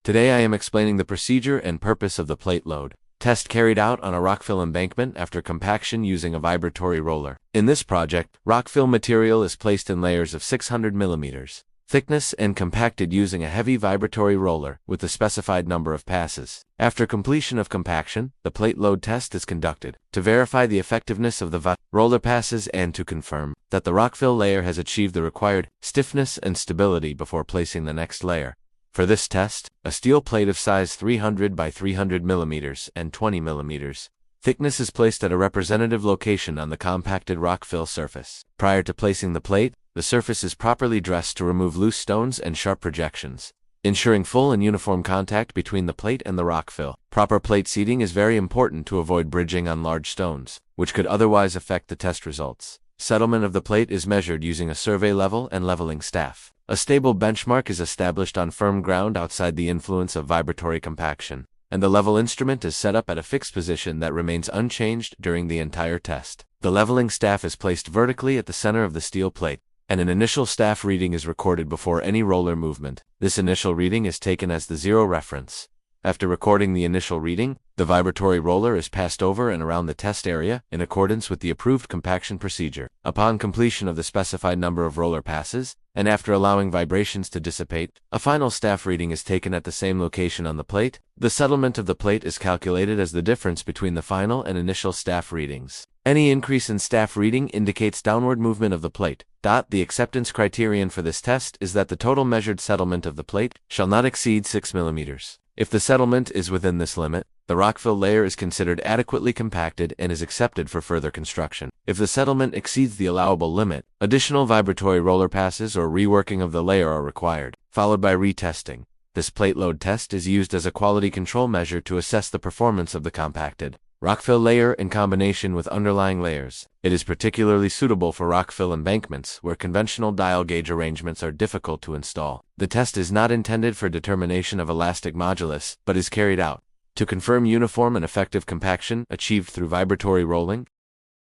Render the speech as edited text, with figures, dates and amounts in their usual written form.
Today I am explaining the procedure and purpose of the plate load test carried out on a rockfill embankment after compaction using a vibratory roller. In this project, rockfill material is placed in layers of 600 mm thickness and compacted using a heavy vibratory roller with the specified number of passes. After completion of compaction, the plate load test is conducted to verify the effectiveness of the roller passes and to confirm that the rockfill layer has achieved the required stiffness and stability before placing the next layer. For this test, a steel plate of size 300 by 300 mm and 20 mm thickness is placed at a representative location on the compacted rockfill surface. Prior to placing the plate, the surface is properly dressed to remove loose stones and sharp projections, ensuring full and uniform contact between the plate and the rockfill. Proper plate seating is very important to avoid bridging on large stones, which could otherwise affect the test results. Settlement of the plate is measured using a survey level and leveling staff. A stable benchmark is established on firm ground outside the influence of vibratory compaction, and the level instrument is set up at a fixed position that remains unchanged during the entire test. The leveling staff is placed vertically at the center of the steel plate, and an initial staff reading is recorded before any roller movement. This initial reading is taken as the zero reference. After recording the initial reading, the vibratory roller is passed over and around the test area in accordance with the approved compaction procedure. Upon completion of the specified number of roller passes, and after allowing vibrations to dissipate, a final staff reading is taken at the same location on the plate. The settlement of the plate is calculated as the difference between the final and initial staff readings. Any increase in staff reading indicates downward movement of the plate. The acceptance criterion for this test is that the total measured settlement of the plate shall not exceed 6 mm. If the settlement is within this limit, the rockfill layer is considered adequately compacted and is accepted for further construction. If the settlement exceeds the allowable limit, additional vibratory roller passes or reworking of the layer are required, followed by retesting. This plate load test is used as a quality control measure to assess the performance of the compacted rockfill layer in combination with underlying layers. It is particularly suitable for rockfill embankments where conventional dial gauge arrangements are difficult to install. The test is not intended for determination of elastic modulus, but is carried out to confirm uniform and effective compaction achieved through vibratory rolling,